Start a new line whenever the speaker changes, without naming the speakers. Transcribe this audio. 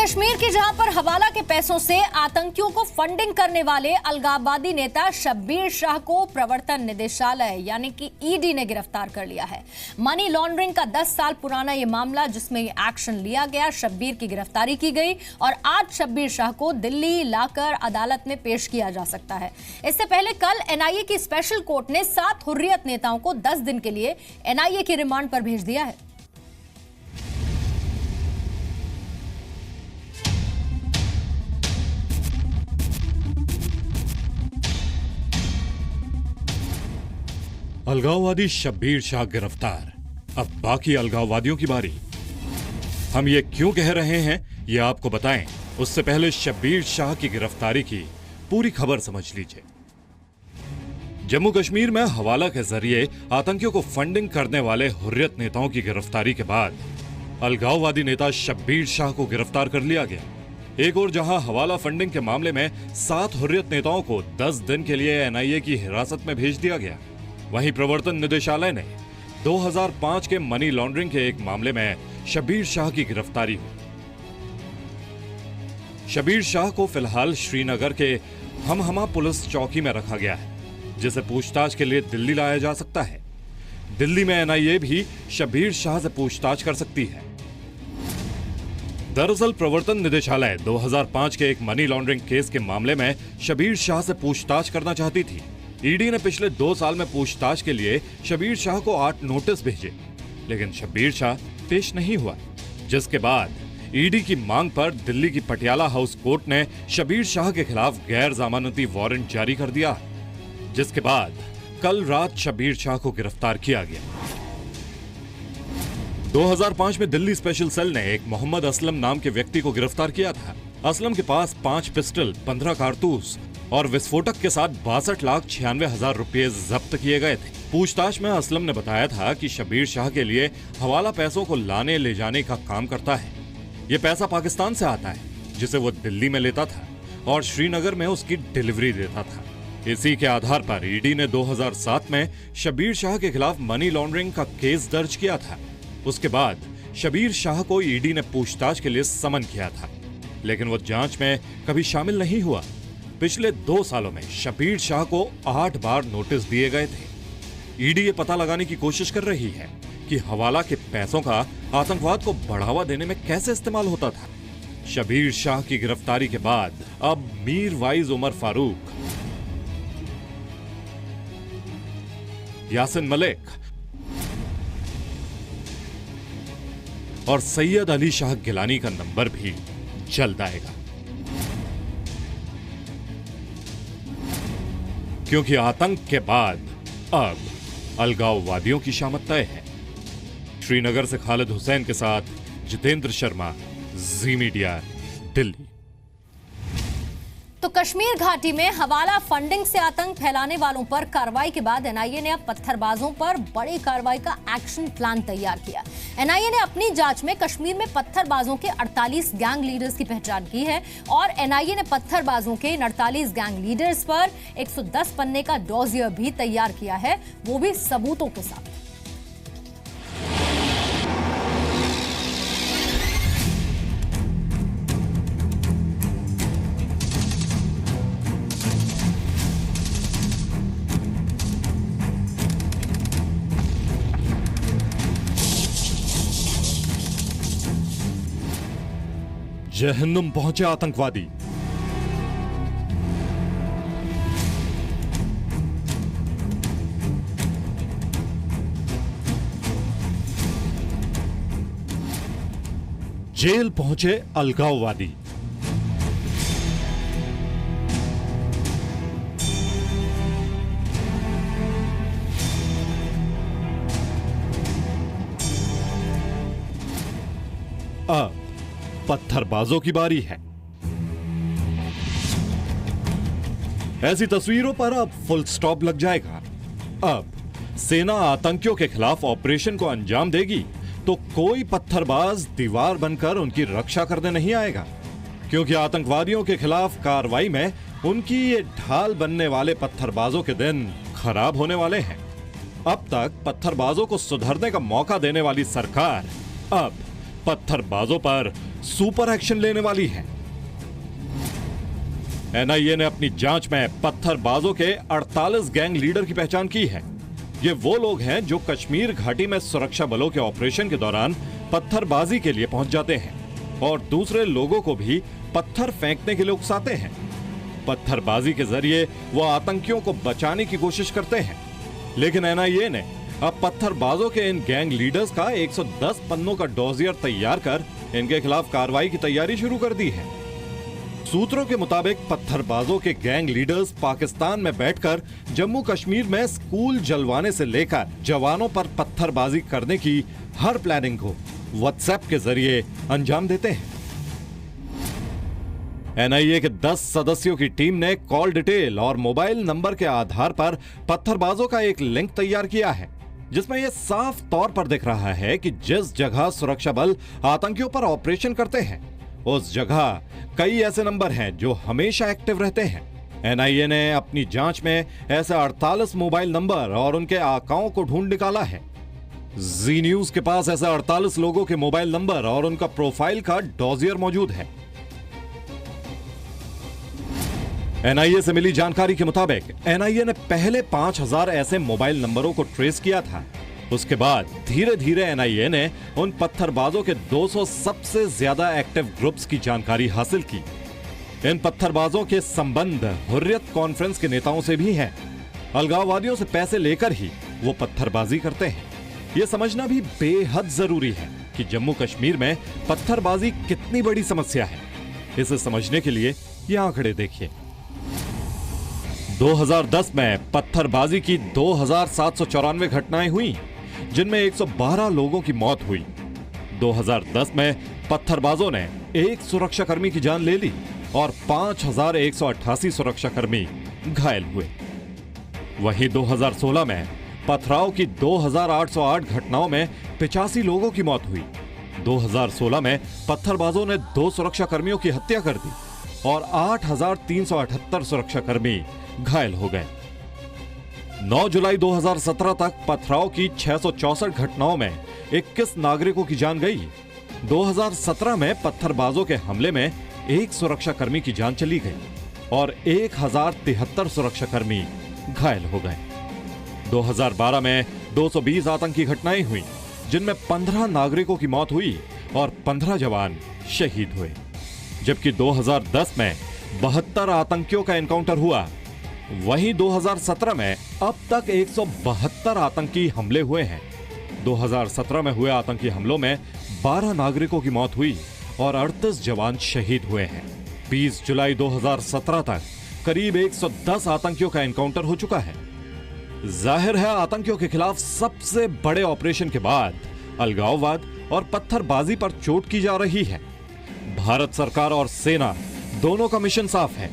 कश्मीर की जहां पर हवाला के पैसों से आतंकियों को फंडिंग करने वाले अलगाववादी नेता शब्बीर शाह को प्रवर्तन निदेशालय यानी कि ईडी ने गिरफ्तार कर लिया है। मनी लॉन्ड्रिंग का 10 साल पुराना ये मामला जिसमें एक्शन लिया गया, शब्बीर की गिरफ्तारी की गई और आज शब्बीर शाह को दिल्ली लाकर अदालत में पेश किया जा सकता है। इससे पहले कल एनआईए की स्पेशल कोर्ट ने 7 हुर्रियत नेताओं को 10 दिन के लिए एनआईए की रिमांड पर भेज दिया है।
अलगाववादी शब्बीर शाह गिरफ्तार, अब बाकी अलगाववादियों की बारी। हम ये क्यों कह रहे हैं ये आपको बताएं, उससे पहले शब्बीर शाह की गिरफ्तारी की पूरी खबर समझ लीजिए। जम्मू कश्मीर में हवाला के जरिए आतंकियों को फंडिंग करने वाले हुर्रियत नेताओं की गिरफ्तारी के बाद अलगाववादी नेता शब्बीर शाह को गिरफ्तार कर लिया गया। एक और जहां हवाला फंडिंग के मामले में 7 हुर्रियत नेताओं को 10 दिन के लिए एनआईए की हिरासत में भेज दिया गया, वहीं प्रवर्तन निदेशालय ने 2005 के मनी लॉन्ड्रिंग के एक मामले में शब्बीर शाह की गिरफ्तारी हुई। शब्बीर शाह को फिलहाल श्रीनगर के हमहमा पुलिस चौकी में रखा गया है, जिसे पूछताछ के लिए दिल्ली लाया जा सकता है। दिल्ली में एनआईए भी शब्बीर शाह से पूछताछ कर सकती है। दरअसल प्रवर्तन निदेशालय 2005 के एक मनी लॉन्ड्रिंग केस के मामले में शब्बीर शाह से पूछताछ करना चाहती थी। ईडी ने पिछले 2 साल में पूछताछ के लिए शब्बीर शाह को 8 नोटिस भेजे, लेकिन शब्बीर शाह पेश नहीं हुआ, जिसके बाद ईडी की मांग पर दिल्ली की पटियाला हाउस कोर्ट ने शब्बीर शाह के खिलाफ गैर जमानती वारंट जारी कर दिया, जिसके बाद कल रात शब्बीर शाह को गिरफ्तार किया गया। 2005 में दिल्ली स्पेशल सेल ने एक मोहम्मद असलम नाम के व्यक्ति को गिरफ्तार किया था। असलम के पास 5 पिस्टल, 15 कारतूस और विस्फोटक के साथ 62,96,000 रुपए जब्त किए गए थे। पूछताछ में असलम ने बताया था कि शब्बीर शाह के लिए हवाला पैसों को लाने ले जाने का काम करता है। ये पैसा पाकिस्तान से आता है, जिसे वो दिल्ली में लेता था और श्रीनगर में उसकी डिलीवरी देता था। इसी के आधार पर ईडी ने 2007 में शब्बीर शाह के खिलाफ मनी लॉन्ड्रिंग का केस दर्ज किया था। उसके बाद शब्बीर शाह को ईडी ने पूछताछ के लिए समन किया था, लेकिन वो जांच में कभी शामिल नहीं हुआ। पिछले 2 सालों में शब्बीर शाह को 8 बार नोटिस दिए गए थे। ईडी ये पता लगाने की कोशिश कर रही है कि हवाला के पैसों का आतंकवाद को बढ़ावा देने में कैसे इस्तेमाल होता था। शब्बीर शाह की गिरफ्तारी के बाद अब मीर वाइज उमर फारूक, यासिन मलिक और सैयद अली शाह गिलानी का नंबर भी जल्द आएगा, क्योंकि आतंक के बाद अब अलगाववादियों की शामत तय है। श्रीनगर से खालिद हुसैन के साथ जितेंद्र शर्मा, जी मीडिया, दिल्ली।
तो कश्मीर घाटी में हवाला फंडिंग से आतंक फैलाने वालों पर कार्रवाई के बाद एनआईए ने अब पत्थरबाजों पर बड़ी कार्रवाई का एक्शन प्लान तैयार किया। एनआईए ने अपनी जांच में कश्मीर में पत्थरबाजों के 48 गैंग लीडर्स की पहचान की है और एनआईए ने पत्थरबाजों के इन 48 गैंग लीडर्स पर 110 पन्ने का डॉसियर भी तैयार किया है, वो भी सबूतों के साथ।
जहन्नुम पहुंचे आतंकवादी। जेल पहुंचे अलगाववादी। अब पत्थरबाजों की बारी है। ऐसी तस्वीरों पर अब फुल स्टॉप लग जाएगा। अब सेना आतंकियों के खिलाफ ऑपरेशन को अंजाम देगी तो कोई पत्थरबाज दीवार बनकर उनकी रक्षा करने नहीं आएगा, क्योंकि आतंकवादियों के खिलाफ कार्रवाई में उनकी ये ढाल बनने वाले पत्थरबाजों के दिन खराब होने वाले हैं। अब तक पत्थरबाजों को सुधरने का मौका देने वाली सरकार अब पत्थरबाजों पर सुपर एक्शन लेने वाली है। एनआईए ने अपनी जांच में पत्थरबाजों के 48 गैंग लीडर की पहचान की है। ये वो लोग हैं जो कश्मीर घाटी में सुरक्षा बलों के ऑपरेशन के दौरान पत्थरबाजी के लिए पहुंच जाते हैं और दूसरे लोगों को भी पत्थर फेंकने के लिए उकसाते हैं। पत्थरबाजी के जरिए वो आतंकियों को बचाने की कोशिश करते हैं। लेकिन एनआईए ने अब पत्थरबाजों के इन गैंग लीडर्स का 110 पन्नों का डोसियर तैयार कर इनके खिलाफ कार्रवाई की तैयारी शुरू कर दी है। सूत्रों के मुताबिक पत्थरबाजों के गैंग लीडर्स पाकिस्तान में बैठकर जम्मू कश्मीर में स्कूल जलवाने से लेकर जवानों पर पत्थरबाजी करने की हर प्लानिंग को व्हाट्सएप के जरिए अंजाम देते हैं। एनआईए के 10 सदस्यों की टीम ने कॉल डिटेल और मोबाइल नंबर के आधार पर पत्थरबाजों का एक लिंक तैयार किया है, जिसमें यह साफ तौर पर दिख रहा है कि जिस जगह सुरक्षा बल आतंकियों पर ऑपरेशन करते हैं उस जगह कई ऐसे नंबर हैं जो हमेशा एक्टिव रहते हैं। एनआईए ने अपनी जांच में ऐसे 48 मोबाइल नंबर और उनके आकाओं को ढूंढ निकाला है। जी न्यूज के पास ऐसे 48 लोगों के मोबाइल नंबर और उनका प्रोफाइल का डोसियर मौजूद है। एनआईए से मिली जानकारी के मुताबिक एनआईए ने पहले 5000 ऐसे मोबाइल नंबरों को ट्रेस किया था। उसके बाद धीरे धीरे एनआईए ने उन पत्थरबाजों के 200 सबसे ज्यादा एक्टिव ग्रुप्स की जानकारी हासिल की। इन पत्थरबाजों के संबंध हुर्रियत कॉन्फ्रेंस के नेताओं से भी हैं। अलगाववादियों से पैसे लेकर ही वो पत्थरबाजी करते हैं। ये समझना भी बेहद जरूरी है कि जम्मू कश्मीर में पत्थरबाजी कितनी बड़ी समस्या है। इसे समझने के लिए ये आंकड़े देखिए। 2010 में पत्थरबाजी की 2794 घटनाएं हुई, जिनमें 112 लोगों की मौत हुई। 2010 में पत्थरबाजों ने एक सुरक्षाकर्मी की जान ले ली और 5188 सुरक्षाकर्मी घायल हुए। वहीं 2016 में पथराव की 2808 घटनाओं में 85 लोगों की मौत हुई। 2016 में पत्थरबाजों ने 2 सुरक्षाकर्मियों की हत्या कर दी और 8378 सुरक्षाकर्मी घायल हो गए। 9 जुलाई 2017 तक पथराव की 664 घटनाओं में 21 नागरिकों की जान गई। 2017 में पत्थरबाजों के हमले में एक सुरक्षाकर्मी की जान चली गई और 1073 सुरक्षाकर्मी घायल हो गए। 2012 में 220 आतंकी घटनाएं हुई, जिनमें 15 नागरिकों की मौत हुई और 15 जवान शहीद हुए। जबकि 2010 में 72 आतंकियों का एनकाउंटर हुआ। वहीं 2017 में अब तक 172 आतंकी हमले हुए हैं। 2017 में हुए आतंकी हमलों में 12 नागरिकों की मौत हुई और 38 जवान शहीद हुए हैं। 20 जुलाई 2017 तक करीब 110 आतंकियों का एनकाउंटर हो चुका है। जाहिर है, आतंकियों के खिलाफ सबसे बड़े ऑपरेशन के बाद अलगाववाद और पत्थरबाजी पर चोट की जा रही है। भारत सरकार और सेना दोनों का मिशन साफ है।